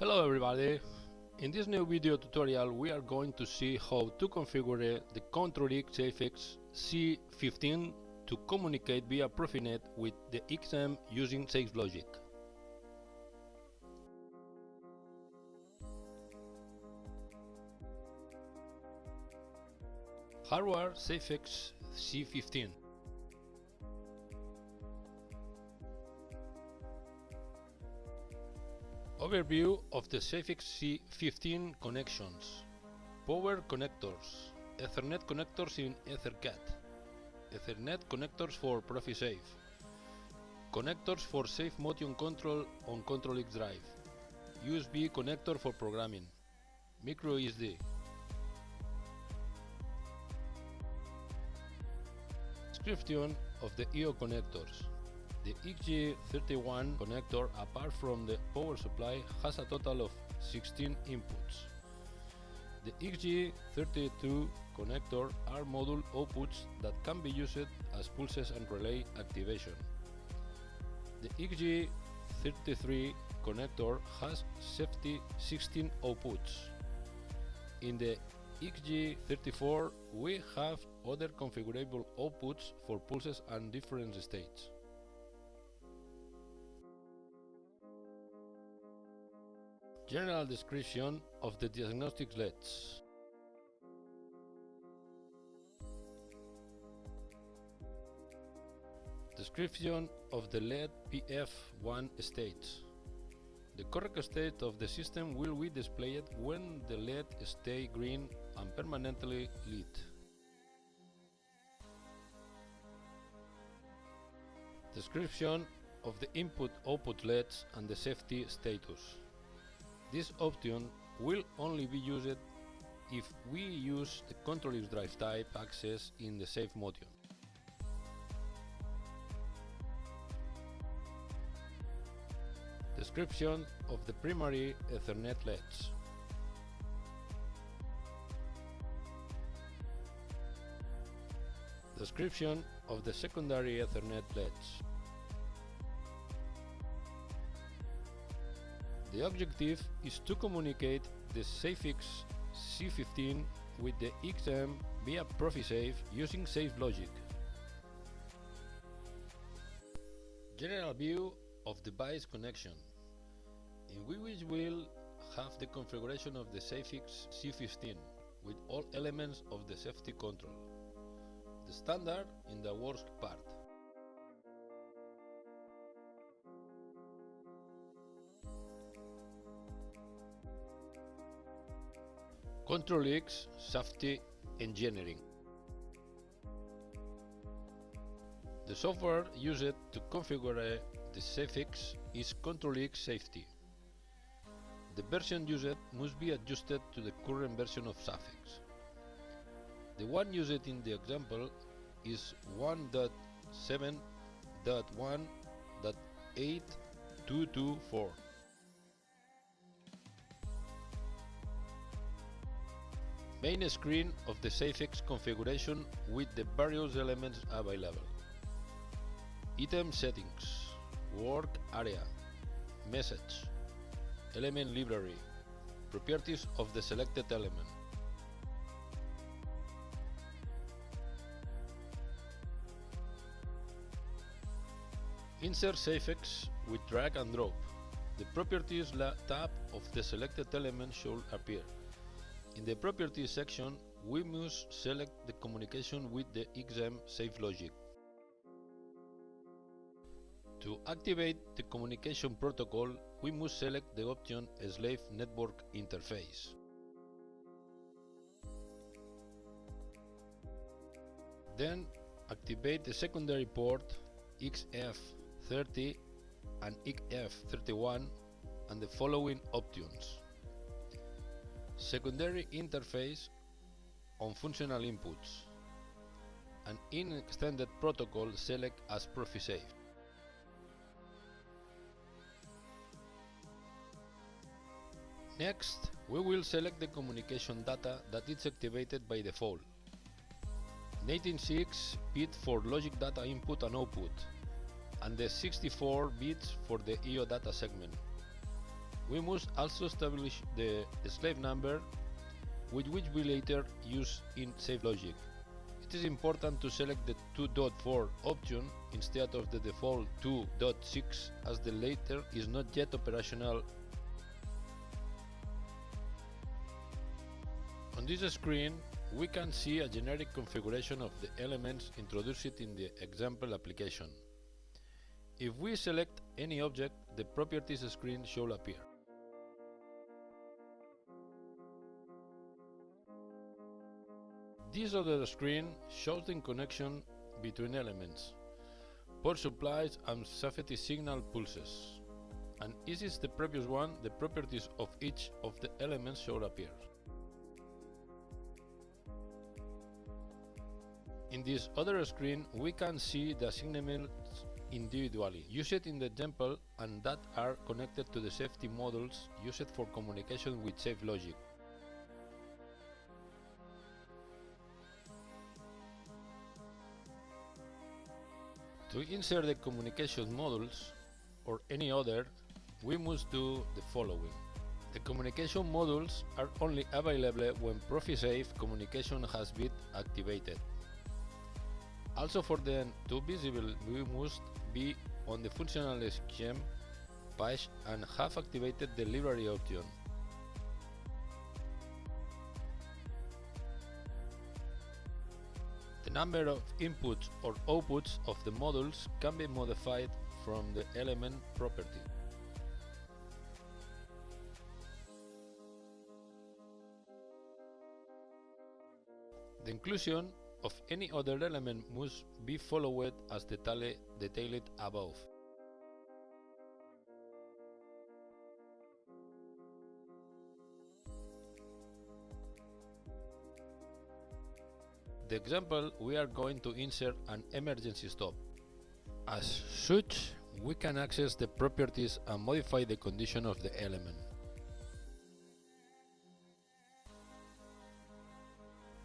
Hello everybody! In this new video tutorial we are going to see how to configure the ctrlX Safex C-15 to communicate via Profinet with the XM using SafeLogic. Hardware Safex C-15. Overview of the Safex C-15 connections. Power connectors. Ethernet connectors in EtherCAT. Ethernet connectors for Profisafe. Connectors for safe motion control on ctrlX drive. USB connector for programming. Micro SD. Description of the I/O connectors. The XG31 connector, apart from the power supply, has a total of 16 inputs. The XG32 connector are module outputs that can be used as pulses and relay activation. The XG33 connector has 16 outputs. In the XG34 we have other configurable outputs for pulses and different states. General description of the diagnostic LEDs. Description of the LED PF1 states. The correct state of the system will be displayed when the LED stays green and permanently lit. Description of the input-output LEDs and the safety status. This option will only be used if we use the ctrlX drive type access in the safe motion. Description of the primary Ethernet LEDs. Description of the secondary Ethernet LEDs. The objective is to communicate the Safex C-15 with the XM via Profisafe using SafeLogic. General view of device connection, in which we will have the configuration of the Safex C-15 with all elements of the safety control. The standard in the worst part. ctrlX Safety Engineering. The software used to configure the Safex is ctrlX Safety. The version used must be adjusted to the current version of Safex. The one used in the example is 1.7.1.8224. Main screen of the Safex configuration with the various elements available. Item settings, work area, message, element library, properties of the selected element. Insert Safex with drag and drop. The Properties tab of the selected element should appear. In the Properties section, we must select the communication with the XM SafeLogic. To activate the communication protocol, we must select the option Slave Network Interface. Then activate the secondary port XF30 and XF31 and the following options. Secondary interface on functional inputs, and in extended protocol select as Profisafe. Next, we will select the communication data that is activated by default. 96 bit for logic data input and output, and the 64 bits for the I/O data segment. we must also establish the slave number, which we later use in SafeLogic. It is important to select the 2.4 option instead of the default 2.6, as the latter is not yet operational. On this screen, we can see a generic configuration of the elements introduced in the example application. If we select any object, the properties screen should appear. This other screen shows the connection between elements, power supplies and safety signal pulses. And as is the previous one, the properties of each of the elements should appear. In this other screen, we can see the assignments individually, used in the example, and that are connected to the safety modules used for communication with SafeLogic. To insert the communication modules, or any other, we must do the following. The communication modules are only available when Profisafe communication has been activated. Also, for them to be visible, we must be on the functional XM page and have activated the library option. The number of inputs or outputs of the modules can be modified from the element property. The inclusion of any other element must be followed as detailed above. The example, we are going to insert an emergency stop. As such, we can access the properties and modify the condition of the element.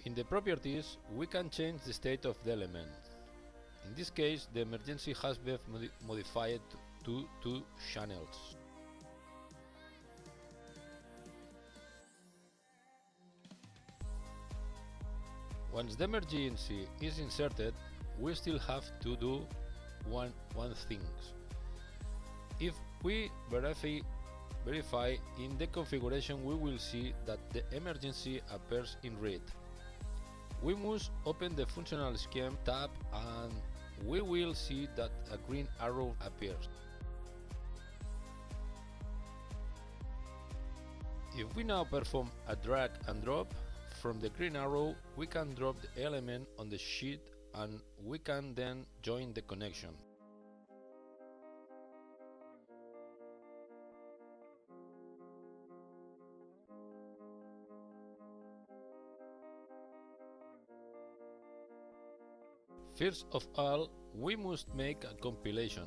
In the properties, we can change the state of the element. In this case, the emergency has been modified to 2 channels. Once the emergency is inserted, we still have to do one thing. If we verify in the configuration, we will see that the emergency appears in red. We must open the functional scheme tab and we will see that a green arrow appears. If we now perform a drag and drop, from the green arrow we can drop the element on the sheet and we can then join the connection. First of all, we must make a compilation.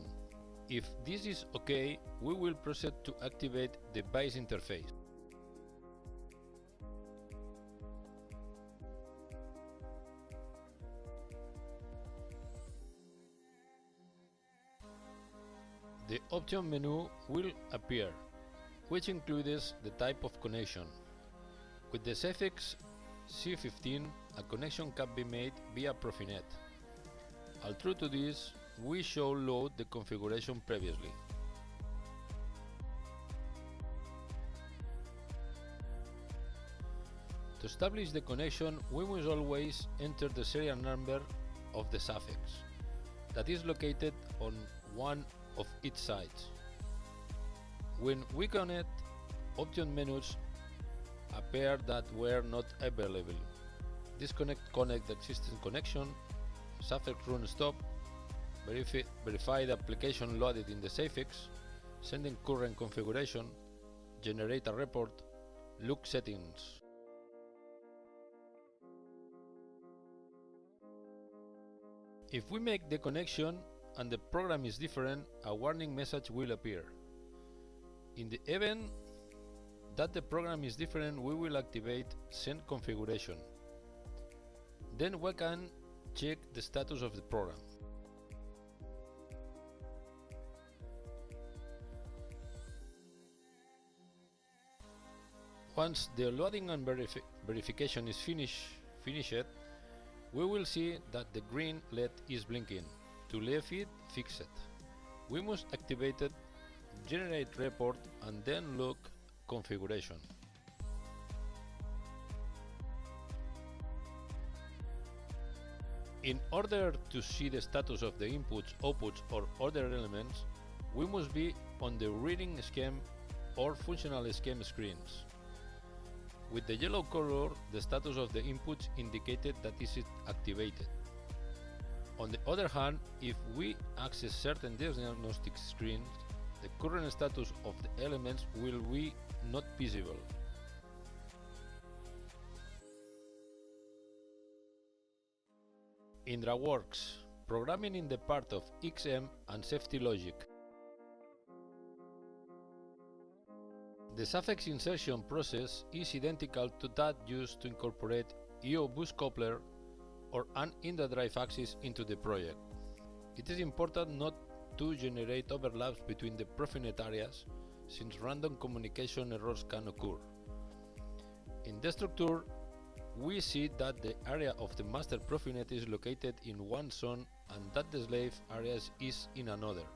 If this is OK, we will proceed to activate the base interface. The option menu will appear, which includes the type of connection. With the Safex C-15, a connection can be made via Profinet. True to this, we shall load the configuration previously. To establish the connection, we must always enter the serial number of the Safex, that is located on one of each sides. When we connect, option menus appear that were not available. Disconnect, connect existing connection, Safex run stop, verify the application loaded in the Safex, sending current configuration, generate a report, look settings. If we make the connection and the program is different, a warning message will appear. In the event that the program is different, we will activate Send Configuration. Then we can check the status of the program. Once the loading and verification is finished, we will see that the green LED is blinking. To leave it fixed, we must activate it, generate report, and then look configuration. In order to see the status of the inputs, outputs, or other elements, we must be on the reading scheme or functional scheme screens. With the yellow color, the status of the inputs indicated that it is activated. On the other hand, if we access certain diagnostic screens, the current status of the elements will be not visible. Indraworks, programming in the part of XM and SafeLogic. The Safex insertion process is identical to that used to incorporate IO bus coupler or an in-the-drive axis into the project. It is important not to generate overlaps between the Profinet areas, since random communication errors can occur. In the structure, we see that the area of the master Profinet is located in one zone and that the slave area is in another.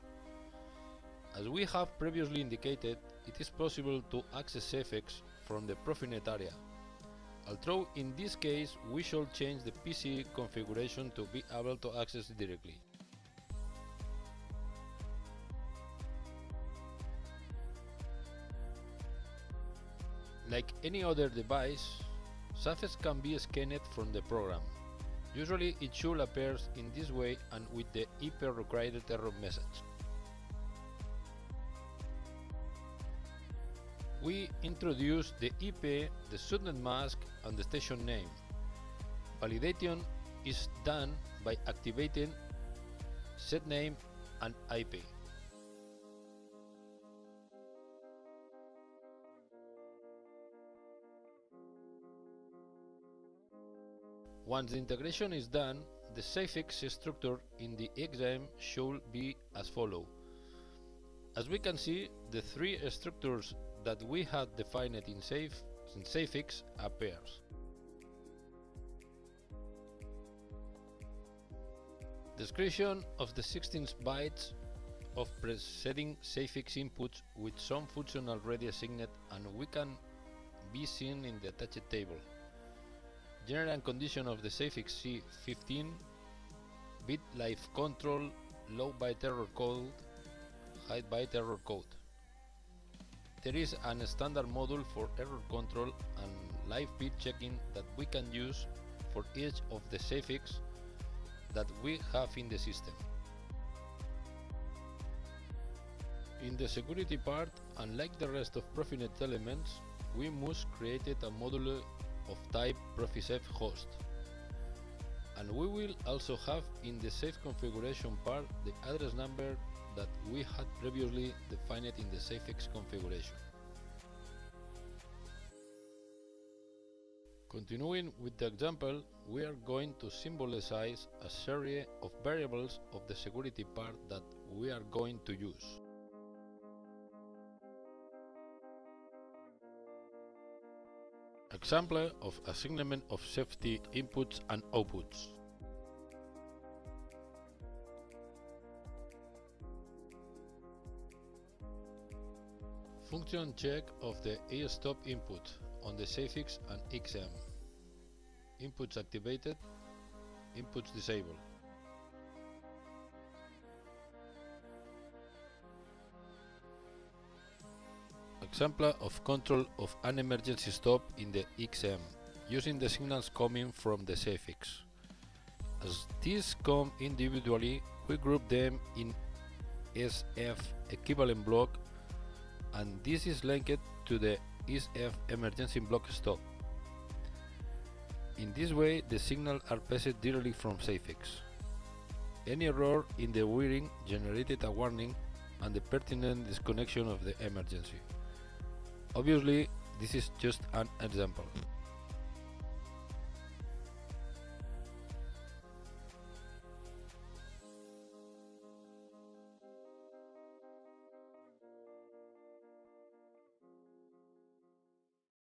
As we have previously indicated, it is possible to access Safex from the Profinet area, although in this case we should change the PC configuration to be able to access it directly. Like any other device, Safex can be scanned from the program. Usually it should appear in this way and with the IP required error message. We introduce the IP, the subnet mask, and the station name. Validation is done by activating set name and IP. Once the integration is done, the Safex structure in the XM should be as follows. As we can see, the three structures that we had defined in Safex appears. Description of the 16 bytes of preceding Safex inputs with some function already assigned and we can be seen in the attached table. General and condition of the Safex C-15, bit live control, low byte error code, high byte error code. There is a standard module for error control and live bit checking that we can use for each of the Safex that we have in the system. In the security part, unlike the rest of Profinet elements, we must create a module of type Profisafe host. And we will also have in the safe configuration part the address number that we had previously defined in the Safex configuration. Continuing with the example, we are going to symbolize a series of variables of the security part that we are going to use. Example of assignment of safety inputs and outputs. Function check of the e-stop input on the Safex and XM. Inputs activated, inputs disabled. Example of control of an emergency stop in the XM, using the signals coming from the Safex. As these come individually, we group them in SF equivalent block, and this is linked to the SF emergency block stop. In this way, the signals are passed directly from Safex. Any error in the wiring generated a warning and the pertinent disconnection of the emergency. Obviously, this is just an example.